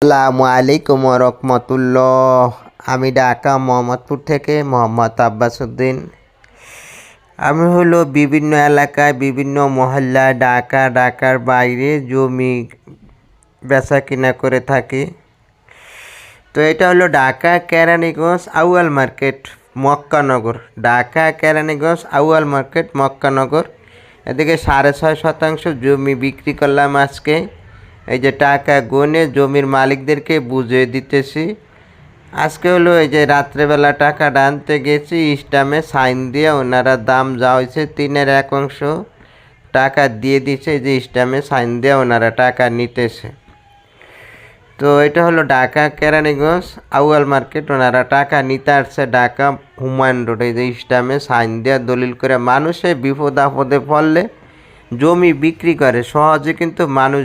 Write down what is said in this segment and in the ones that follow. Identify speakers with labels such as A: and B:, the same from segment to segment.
A: আসসালামু আলাইকুম রহমতুল্লাহ। আমি ঢাকা মোহাম্মদপুর থেকে মোহাম্মদ আব্বাস উদ্দিন। আমি হলো বিভিন্ন এলাকায় বিভিন্ন মহল্লা ঢাকার বাইরে জমি বেচা কিনা করে থাকি। তো এটা হলো ঢাকা কেরানীগঞ্জ আউয়াল মার্কেট মক্কানগর। ঢাকা কেরানীগঞ্জ আউয়াল মার্কেট মক্কানগর। এদিকে 6.5 শতাংশ জমি বিক্রি করলাম আজকে। এই যে টাকা গুনে জমির মালিকদেরকে বুঝিয়ে দিতেছি। আজকে হলো এই যে রাত্রেবেলা টাকাটা আনতে গেছি, স্টামে সাইন দিয়ে ওনারা দাম যা হয়েছে 3/1 টাকা দিয়ে দিচ্ছে। যে স্টামে সাইন দিয়ে ওনারা টাকা নিতেছে। তো এটা হলো ঢাকা কেরানীগঞ্জ আউয়াল মার্কেট। ওনারা টাকা নিতে আসছে ঢাকা হুমায়ুন রোড। এই যে স্টামে সাইন দেওয়া দলিল করে মানুষে বিপদ আপদে পড়লে জমি বিক্রি করে, সহজে কিন্তু মানুষ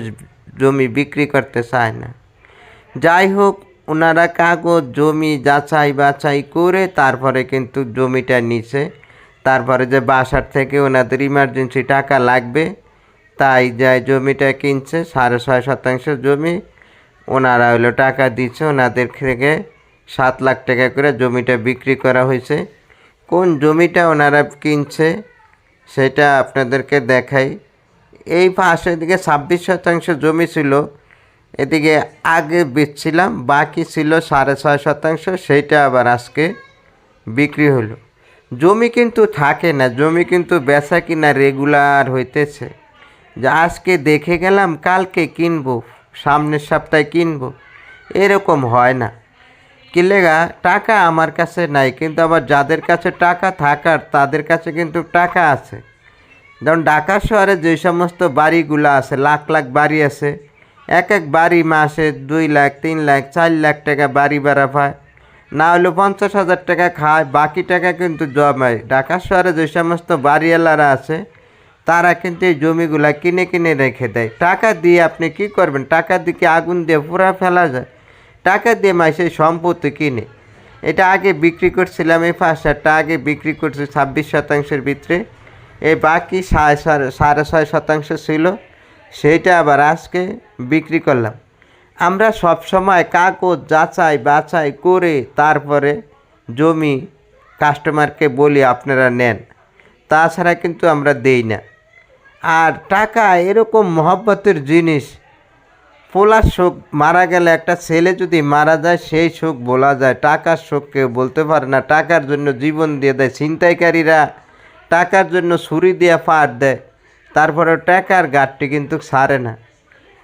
A: জমি বিক্রি করতে চায় না। যাই হোক, ওনারা কাগজ জমি যাচাই বাছাই করে তারপরে কিন্তু জমিটা নিছে। তারপরে যে বাসার থেকে ওনাদের ইমার্জেন্সি টাকা লাগবে তাই যায় জমিটা কিনছে। 6.5 শতাংশ জমি ওনারা হলো টাকা দিচ্ছে। ওনাদের থেকে 7 লাখ টাকা করে জমিটা বিক্রি করা হয়েছে। কোন জমিটা ওনারা কিনছে সেটা আপনাদেরকে দেখাই। এই পাশের দিকে 26 শতাংশ জমি ছিল, এদিকে আগে বেচছিলাম, বাকি ছিল 6.5 শতাংশ, সেইটা আবার আজকে বিক্রি হলো। জমি কিন্তু থাকে না, জমি কিন্তু বেচা কিনা রেগুলার হইতেছে। যে আজকে দেখে গেলাম কালকে কিনবো, সামনের সপ্তাহে কিনবো, এরকম হয় না। কি লেগা? টাকা আমার কাছে নাই, কিন্তু আবার যাদের কাছে টাকা থাকার তাদের কাছে কিন্তু টাকা আছে। যেমন ঢাকা শহরে যে সমস্ত বাড়িগুলো আছে, লাখ লাখ বাড়ি আছে, এক বাড়ি মাসে 2 লাখ 3 লাখ 4 লাখ টাকা বাড়ি ভাড়া পায়, না হলেও 50,000 টাকা খায়, বাকি টাকা কিন্তু জমায়। ঢাকা শহরে যে সমস্ত বাড়িওয়ালারা আছে তারা কিন্তু এই জমিগুলা কিনে কিনে রেখে দেয়। টাকা দিয়ে আপনি কি করবেন? টাকা দিয়ে আগুন দিয়ে পুরা ফেলা যায়? টাকা দিয়ে মাসে সম্পত্তি কিনে। এটা আগে বিক্রি করছিলাম, এই 5,000 আগে বিক্রি করছি 26 শতাংশের ভিতরে। এই বাকি 6.5 শতাংশ ছিল, সেইটা আবার আজকে বিক্রি করলাম। আমরা সব সময় কাগজ যাচাই বাছাই করে তারপরে জমি কাস্টমারকে বলি আপনারা নেন, তাছাড়া কিন্তু আমরা দেই না। আর টাকা এরকম মহব্বতের জিনিস, পোলার শোক মারা গেলে, একটা ছেলে যদি মারা যায় সেই শোক বলা যায়, টাকার শোক কেউ বলতে পারে না। টাকার জন্য জীবন দিয়ে দেয় ছিনতাইকারীরা, টাকার জন্য ছুরি দিয়ে ফাট দেয়, তারপরে টাকার গাঠটি কিন্তু ছাড়ে না।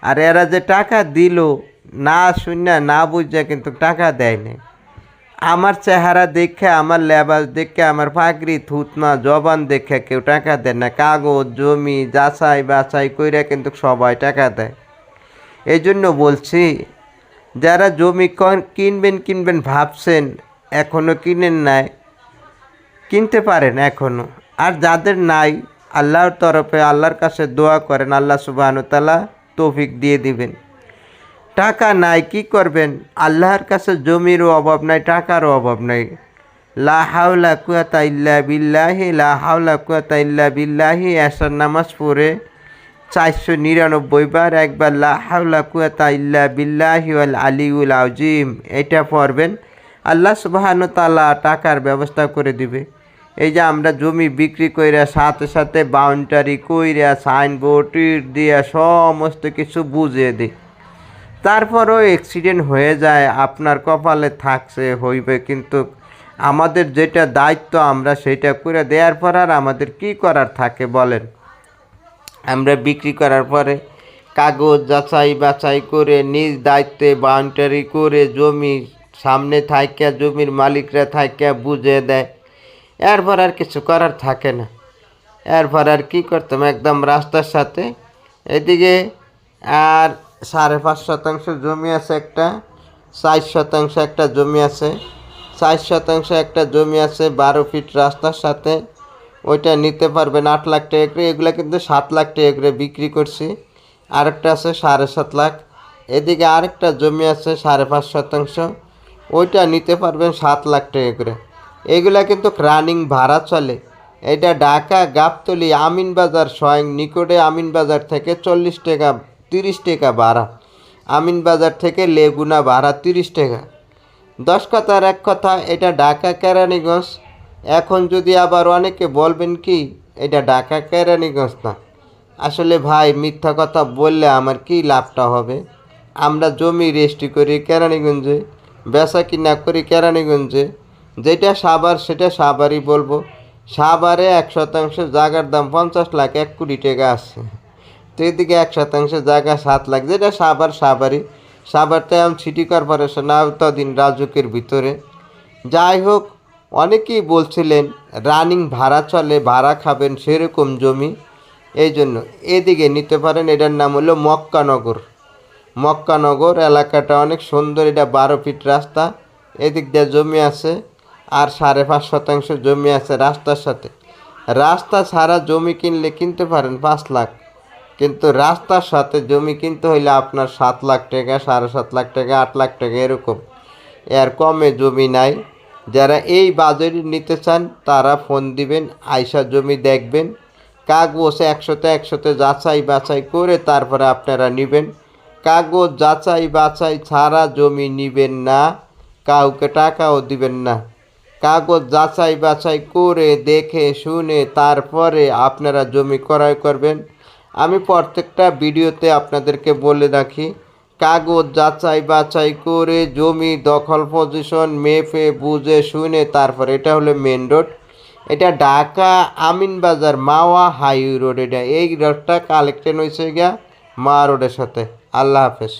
A: আর এরা যে টাকা দিল না শুনে না বুঝে কিন্তু টাকা দেয় না। আমার চেহারা দেখে, আমার লেবাস দেখে, আমার পাগড়ি থুতনা জবান দেখে কেউ টাকা দেয় না। কাগজ জমি যাচাই বাছাই কইরা কিন্তু সবাই টাকা দেয়। এই জন্য বলছি, যারা জমি কিনবেন ভাবছেন, এখনও কিনেন নাই, কিনতে পারেন এখনও। আর যাদের নাই, আল্লাহর তরফে আল্লাহর কাছে দোয়া করেন, আল্লাহ সুবহানাহু ওয়া তাআলা তৌফিক দিয়ে দিবেন। টাকা নাই কি করবেন? আল্লাহর কাছে জমিরও অভাব নাই, টাকারও অভাব নাই। লা হাওলা কুওয়াতা ইল্লা বিল্লাহি, লা হাওলা কুওয়াতা ইল্লা বিল্লাহি এশার নামাজ পড়ে 499 বার একবার লা হাওলা কুওয়াতা ইল্লা বিল্লাহি ওয়াল আলিউল আযীম এটা পড়বেন, আল্লাহ সুবহানাহু ওয়া তাআলা টাকার ব্যবস্থা করে দিবে। এই যে আমরা জমি বিক্রি কইরা সাথে সাথে বাউন্ডারি কইরা সাইনবোর্ড দিয়া সমস্ত কিছু বুঝিয়ে দিই, তারপরও অ্যাক্সিডেন্ট হয়ে যায়, আপনার কপালে থাকছে হইবে। কিন্তু আমাদের যেটা দায়িত্ব আমরা সেটা করে দেওয়ার পর আর আমাদের কি করার থাকে বলেন? আমরা বিক্রি করার পরে কাগজ যাচাই বাছাই করে নিজ দায়িত্বে বাউন্ডারি করে জমি সামনে থাইকা জমির মালিকরা থাইকা বুঝে দেয়, এরপর আর কিছু করার থাকে না। এরপর আর কী করতাম, একদম রাস্তার সাথে। এদিকে আর 5.5 শতাংশ জমি আছে, একটা 4 শতাংশ একটা জমি আছে, 4 শতাংশ একটা জমি আছে 12 ফিট রাস্তার সাথে, ওইটা নিতে পারবেন 8 লাখ টাকা করে। এগুলো কিন্তু 7 লাখ টাকা করে বিক্রি করছি। আরেকটা আছে 7.5 লাখ। এদিকে আরেকটা জমি আছে 5.5 শতাংশ, ওইটা নিতে পারবেন 7 লাখ টাকা করে। এগুলা কিন্তু রানিং ভাড়া চলে। এটা ঢাকা গাবতলী আমিনবাজার স্বয়ং নিকটে, আমিনবাজার থেকে 40 টাকা 30 টাকা ভাড়া। আমিনবাজার থেকে লেগুনা ভাড়া 30 টাকা। 10 কথার এক কথা, এটা ঢাকা কেরানীগঞ্জ। এখন যদি আবার অনেকে বলবেন কি এটা ঢাকা কেরানীগঞ্জ না, আসলে ভাই মিথ্যা কথা বললে আমার কি লাভটা হবে? আমরা জমি রেজিস্ট্রি করি কেরানীগঞ্জে, বেচা কিনা করি কেরানীগঞ্জে। যেটা সাভার সেটা সাভারই বলবো। সাভারে 1% জায়গার দাম 50 লাখ, 1 কোটি টাকা আছে। তো এদিকে 1% জায়গা 7 লাখ, যেটা সাভারই। সাভারটা এখন সিটি কর্পোরেশন আওতাধীন রাজুকের ভিতরে। যাই হোক, অনেকেই বলছিলেন রানিং ভাড়া চলে, ভাড়া খাবেন সেরকম জমি, এই জন্য এদিকে নিতে পারেন। এটার নাম হলো মক্কানগর এলাকাটা অনেক সুন্দর। এটা 12 ফিট রাস্তা, এদিক দিয়ে জমি আছে, আর 5.5% জমি আছে রাস্তার সাথে। রাস্তা ছাড়া জমি কিনলে কিনতে পারেন 5 লাখ, কিন্তু রাস্তার সাথে জমি কিনতে হইলে আপনার 7 লাখ টাকা, 7.5 লাখ টাকা, 8 লাখ টাকা এরকম। এর কমে জমি নাই। যারা এই বাজারে নিতে চান তারা ফোন দিবেন, আইসা জমি দেখবেন, কাগজ 100তে যাচাই বাছাই করে তারপরে আপনারা নেবেন। কাগজ যাচাই বাছাই ছাড়া জমি নেবেন না, কাউকে টাকাও দিবেন না। কাগজ যাচাই বাছাই করে দেখে শুনে তারপরে আপনারা জমি ক্রয় করবেন। আমি প্রত্যেকটা ভিডিওতে আপনাদেরকে বলে রাখি, কাগজ যাচাই বাছাই করে জমি দখল পজিশন মেপে বুঝে শুনে তারপর। এটা হলো মেন রোড, এটা ঢাকা আমিনবাজার মাওয়া হাইওয়ে রোড। এটা এই রোডটা কালেক্টেড হয়েছে গিয়া মা রোডের সাথে। আল্লাহ হাফেজ।